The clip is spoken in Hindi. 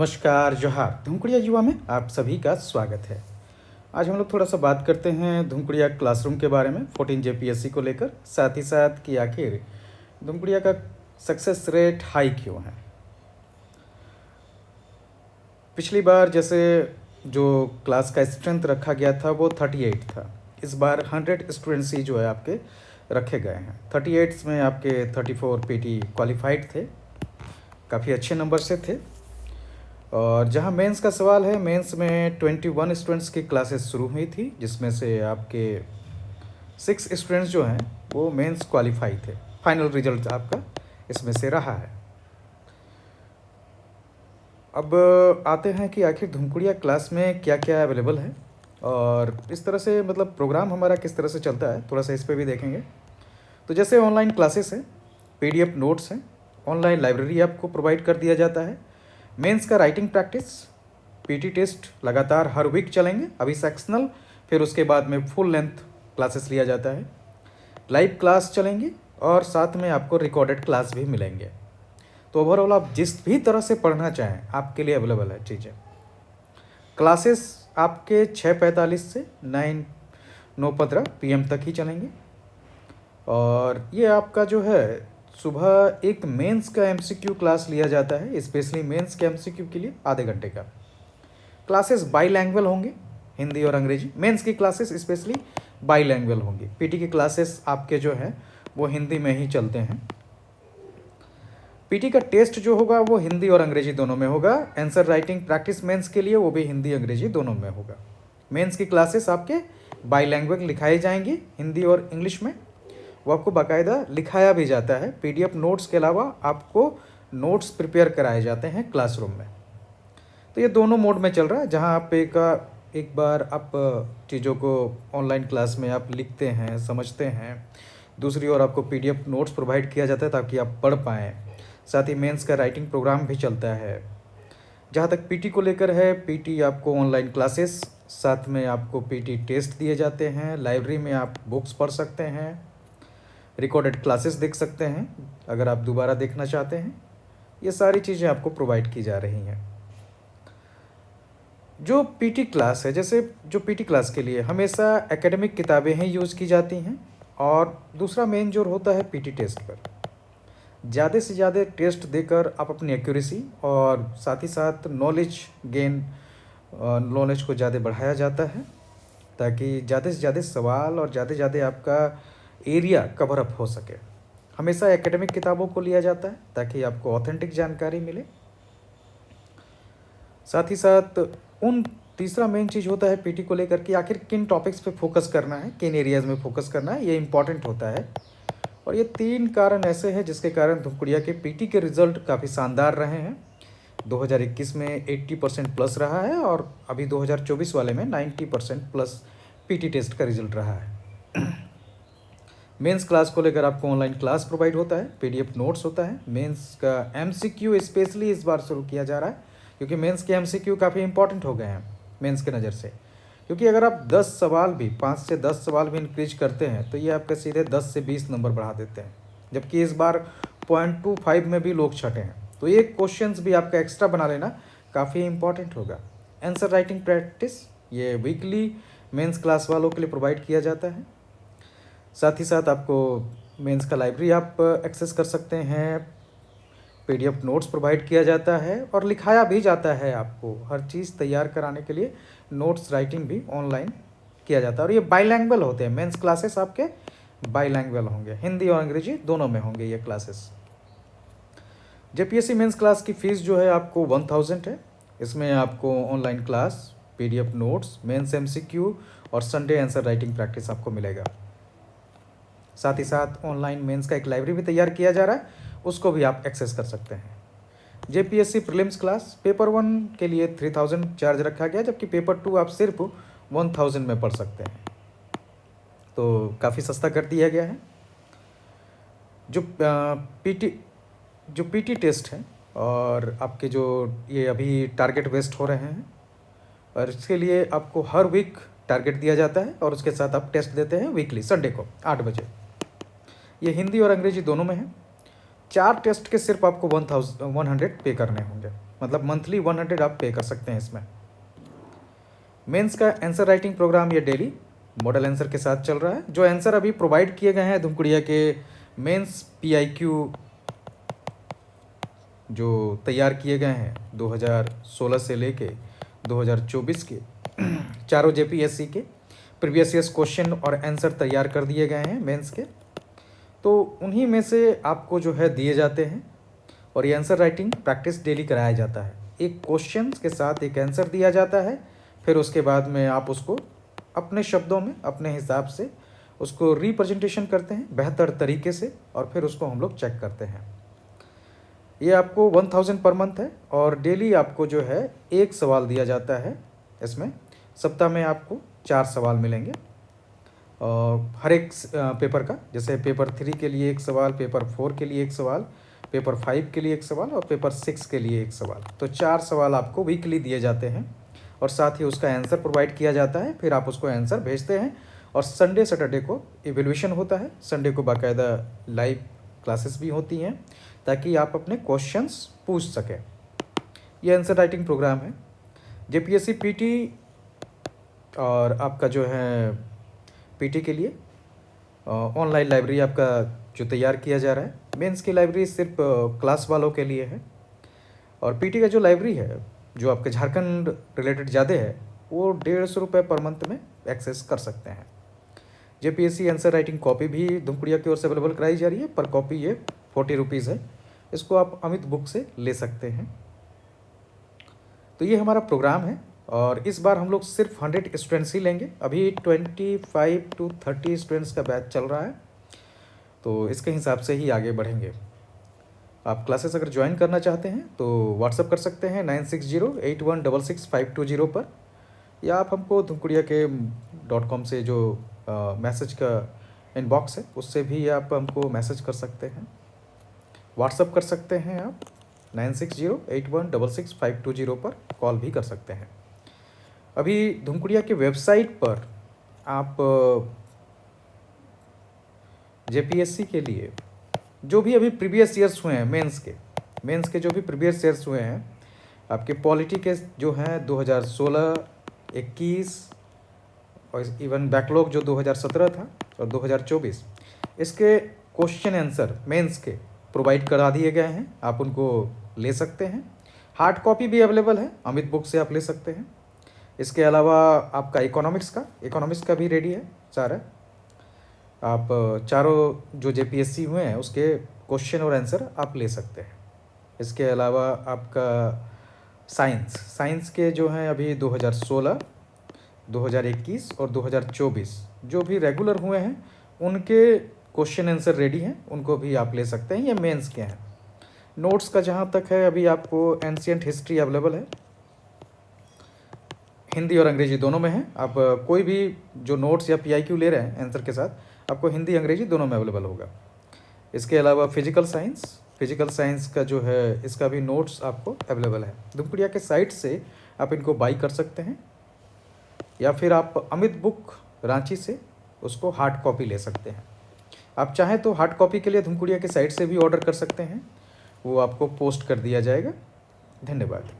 नमस्कार जोहार धुमकुड़िया युवा में आप सभी का स्वागत है। आज हम लोग थोड़ा सा बात करते हैं धुमकुड़िया क्लासरूम के बारे में 14 जेपीएससी को लेकर, साथ ही साथ कि आखिर धुमकुड़िया का सक्सेस रेट हाई क्यों है। पिछली बार जैसे जो क्लास का स्ट्रेंथ रखा गया था वो 38 था। इस बार 100 स्टूडेंट्स ही जो है आपके रखे गए हैं। 38 में आपके 34 पीटी क्वालिफाइड थे, काफ़ी अच्छे नंबर से थे। और जहां मेंस का सवाल है, मेंस में 21 स्टूडेंट्स की क्लासेस शुरू हुई थी, जिसमें से आपके 6 स्टूडेंट्स जो हैं वो मेंस क्वालिफाई थे। फाइनल रिजल्ट आपका इसमें से रहा है। अब आते हैं कि आखिर धुमकुड़िया क्लास में क्या क्या अवेलेबल है और इस तरह से मतलब प्रोग्राम हमारा किस तरह से चलता है, थोड़ा सा इस पर भी देखेंगे। तो जैसे ऑनलाइन क्लासेस हैं, पीडीएफ नोट्स हैं, ऑनलाइन लाइब्रेरी आपको प्रोवाइड कर दिया जाता है। मेंस का राइटिंग प्रैक्टिस, पीटी टेस्ट लगातार हर वीक चलेंगे, अभी सेक्शनल, फिर उसके बाद में फुल लेंथ क्लासेस लिया जाता है। लाइव क्लास चलेंगे और साथ में आपको रिकॉर्डेड क्लास भी मिलेंगे। तो ओवरऑल आप जिस भी तरह से पढ़ना चाहें आपके लिए अवेलेबल है चीज़ें। क्लासेस आपके 6:45 से 9:15 PM तक ही चलेंगे। और ये आपका जो है सुबह एक मेंस का एमसीक्यू क्लास लिया जाता है, स्पेशली मेंस के एमसीक्यू के लिए आधे घंटे का। क्लासेस बाईलैंग्वेज होंगे, हिंदी और अंग्रेजी। मेंस की क्लासेस स्पेशली बाईलैंग्वेज होंगी। पीटी की क्लासेस आपके जो हैं वो हिंदी में ही चलते हैं। पीटी का टेस्ट जो होगा वो हिंदी और अंग्रेजी दोनों में होगा। आंसर राइटिंग प्रैक्टिस मेंस के लिए वो भी हिंदी अंग्रेजी दोनों में होगा। मेंस की क्लासेस आपके बाईलैंग्वेज लिखाई जाएंगी, हिंदी और इंग्लिश में। वो आपको बाकायदा लिखाया भी जाता है। पीडीएफ नोट्स के अलावा आपको नोट्स प्रिपेयर कराए जाते हैं क्लासरूम में। तो ये दोनों मोड में चल रहा है, जहां आप एक बार आप चीज़ों को ऑनलाइन क्लास में आप लिखते हैं, समझते हैं, दूसरी ओर आपको पीडीएफ नोट्स प्रोवाइड किया जाता है ताकि आप पढ़ पाएँ। साथ ही मेंस का राइटिंग प्रोग्राम भी चलता है। जहाँ तक पीटी को लेकर है, पीटी आपको ऑनलाइन क्लासेस, साथ में आपको पीटी टेस्ट दिए जाते हैं। लाइब्रेरी में आप बुक्स पढ़ सकते हैं, रिकॉर्डेड क्लासेस देख सकते हैं अगर आप दोबारा देखना चाहते हैं। ये सारी चीज़ें आपको प्रोवाइड की जा रही हैं। जो पीटी क्लास है, जैसे जो पीटी क्लास के लिए हमेशा एकेडमिक किताबें ही यूज़ की जाती हैं। और दूसरा मेन जोर होता है पीटी टेस्ट पर। ज़्यादा से ज़्यादा टेस्ट देकर आप अपनी एक्यूरेसी और साथ ही साथ नॉलेज को ज़्यादा बढ़ाया जाता है, ताकि ज़्यादा से ज़्यादा सवाल और ज़्यादा से ज़्यादा आपका एरिया कवर अप हो सके। हमेशा एकेडमिक किताबों को लिया जाता है ताकि आपको ऑथेंटिक जानकारी मिले। साथ ही साथ तीसरा मेन चीज़ होता है पीटी को लेकर कि आखिर किन टॉपिक्स पे फोकस करना है, किन एरियाज़ में फोकस करना है, ये इम्पॉर्टेंट होता है। और ये 3 कारण ऐसे हैं जिसके कारण धुमकुड़िया के पीटी के रिज़ल्ट काफ़ी शानदार रहे हैं। 2021 में 80% प्लस रहा है और अभी 2024 वाले में 90% प्लस पीटी टेस्ट का रिजल्ट रहा है। मेंस क्लास को लेकर आपको ऑनलाइन क्लास प्रोवाइड होता है, पीडीएफ नोट्स होता है। मेंस का एमसीक्यू स्पेशली इस बार शुरू किया जा रहा है, क्योंकि मेंस के एमसीक्यू काफ़ी इंपॉर्टेंट हो गए हैं मेंस के नज़र से। क्योंकि अगर आप 10 सवाल भी 5 से 10 सवाल भी इंक्रीज करते हैं तो ये आपके सीधे 10 से 20 नंबर बढ़ा देते हैं, जबकि इस बार 0.25 में भी लोग छटे हैं। तो ये क्वेश्चंस भी आपका एक्स्ट्रा बना लेना काफ़ी इंपॉर्टेंट होगा। आंसर राइटिंग प्रैक्टिस ये वीकली मेंस क्लास वालों के लिए प्रोवाइड किया जाता है। साथ ही साथ आपको मेंस का लाइब्रेरी आप एक्सेस कर सकते हैं, पीडीएफ नोट्स प्रोवाइड किया जाता है और लिखाया भी जाता है। आपको हर चीज़ तैयार कराने के लिए नोट्स राइटिंग भी ऑनलाइन किया जाता है। और ये बाईलैंग्वेज होते हैं, मेंस क्लासेस आपके बाईलैंग्वेज होंगे, हिंदी और अंग्रेजी दोनों में होंगे ये क्लासेस। जेपीएससी मेंस क्लास की फ़ीस जो है आपको 1000 है। इसमें आपको online class, PDF notes, mains MCQ और संडे आंसर राइटिंग प्रैक्टिस आपको मिलेगा। साथ ही साथ ऑनलाइन मेंस का एक लाइब्रेरी भी तैयार किया जा रहा है, उसको भी आप एक्सेस कर सकते हैं। जेपीएससी प्रीलिम्स क्लास पेपर 1 के लिए 3000 चार्ज रखा गया, जबकि पेपर 2 आप सिर्फ 1000 में पढ़ सकते हैं। तो काफ़ी सस्ता कर दिया गया है। जो पीटी टेस्ट है और आपके जो ये अभी टारगेट वेस्ट हो रहे हैं, और इसके लिए आपको हर वीक टारगेट दिया जाता है और उसके साथ आप टेस्ट देते हैं वीकली संडे को 8 बजे। ये हिंदी और अंग्रेजी दोनों में है। 4 टेस्ट के सिर्फ आपको 1100 पे करने होंगे। मतलब मंथली 100 आप पे कर सकते हैं इसमें। मेंस का आंसर राइटिंग प्रोग्राम ये डेली मॉडल आंसर के साथ चल रहा है। जो आंसर अभी प्रोवाइड किए गए हैं धुमकुड़िया के मेंस PIQ जो तैयार किए गए हैं 2016 से लेके 2024 के चारों JPSC के प्रीवियस ईयर्स क्वेश्चन और आंसर तैयार कर दिए गए हैं मेंस के, तो उन्हीं में से आपको जो है दिए जाते हैं और ये आंसर राइटिंग प्रैक्टिस डेली कराया जाता है। एक क्वेश्चन के साथ एक आंसर दिया जाता है, फिर उसके बाद में आप उसको अपने शब्दों में अपने हिसाब से उसको रिप्रेजेंटेशन करते हैं बेहतर तरीके से और फिर उसको हम लोग चेक करते हैं। ये आपको 1000 पर मंथ है और डेली आपको जो है एक सवाल दिया जाता है। इसमें सप्ताह में आपको 4 सवाल मिलेंगे और हर एक पेपर का, जैसे पेपर 3 के लिए एक सवाल, पेपर 4 के लिए एक सवाल, पेपर 5 के लिए एक सवाल और पेपर 6 के लिए एक सवाल। तो 4 सवाल आपको वीकली दिए जाते हैं और साथ ही उसका आंसर प्रोवाइड किया जाता है। फिर आप उसको आंसर भेजते हैं और संडे सैटरडे को इवैल्यूएशन होता है। संडे को बाकायदा लाइव क्लासेस भी होती हैं ताकि आप अपने क्वेश्चंस पूछ सकें। ये आंसर राइटिंग प्रोग्राम है। JPSC PT और आपका जो है PT के लिए ऑनलाइन लाइब्रेरी आपका जो तैयार किया जा रहा है। मेंस की लाइब्रेरी सिर्फ क्लास वालों के लिए है और PT का जो लाइब्रेरी है जो आपके झारखंड रिलेटेड ज़्यादा है वो 150 रुपये पर मंथ में एक्सेस कर सकते हैं। JPSC आंसर राइटिंग कॉपी भी धुमकुड़िया की ओर से अवेलेबल कराई जा रही है, पर कॉपी ये 40 रुपीज़ है। इसको आप अमित बुक से ले सकते हैं। तो ये हमारा प्रोग्राम है और इस बार हम लोग सिर्फ 100 स्टूडेंट्स ही लेंगे। अभी 25 to 30 स्टूडेंट्स का बैच चल रहा है, तो इसके हिसाब से ही आगे बढ़ेंगे। आप क्लासेस अगर ज्वाइन करना चाहते हैं तो व्हाट्सअप कर सकते हैं 9608166520 पर, या आप हमको धुमकुड़िया के .com से जो मैसेज का इनबॉक्स है उससे भी आप हमको मैसेज कर सकते हैं। व्हाट्सअप कर सकते हैं आप 9608166520 पर, कॉल भी कर सकते हैं। अभी धुमकुड़िया के वेबसाइट पर आप JPSC के लिए जो भी अभी प्रीवियस ईयर्स हुए हैं मेंस के जो भी प्रीवियस ईयर्स हुए हैं, आपके पॉलिटी के जो हैं 2016, 21 और इवन बैकलॉग जो 2017 था और 2024, इसके क्वेश्चन आंसर मेंस के प्रोवाइड करा दिए गए हैं। आप उनको ले सकते हैं। हार्ड कॉपी भी अवेलेबल है, अमित बुक से आप ले सकते हैं। इसके अलावा आपका इकोनॉमिक्स का भी रेडी है सारा। आप चारों जो JPSC हुए हैं उसके क्वेश्चन और आंसर आप ले सकते हैं। इसके अलावा आपका साइंस के जो हैं अभी 2016, 2021 और 2024 जो भी रेगुलर हुए हैं उनके क्वेश्चन आंसर रेडी हैं, उनको भी आप ले सकते हैं। ये मेंस के हैं। नोट्स का जहाँ तक है अभी आपको एंशिएंट हिस्ट्री अवेलेबल है, हिंदी और अंग्रेजी दोनों में है। आप कोई भी जो नोट्स या PIQ ले रहे हैं आंसर के साथ आपको हिंदी अंग्रेजी दोनों में अवेलेबल होगा। इसके अलावा फिजिकल साइंस का जो है इसका भी नोट्स आपको अवेलेबल है। धुमकुड़िया के साइट से आप इनको बाई कर सकते हैं या फिर आप अमित बुक रांची से उसको हार्ड कॉपी ले सकते हैं। आप चाहें तो हार्ड कॉपी के लिए धुमकुड़िया के साइट से भी ऑर्डर कर सकते हैं, वो आपको पोस्ट कर दिया जाएगा। धन्यवाद।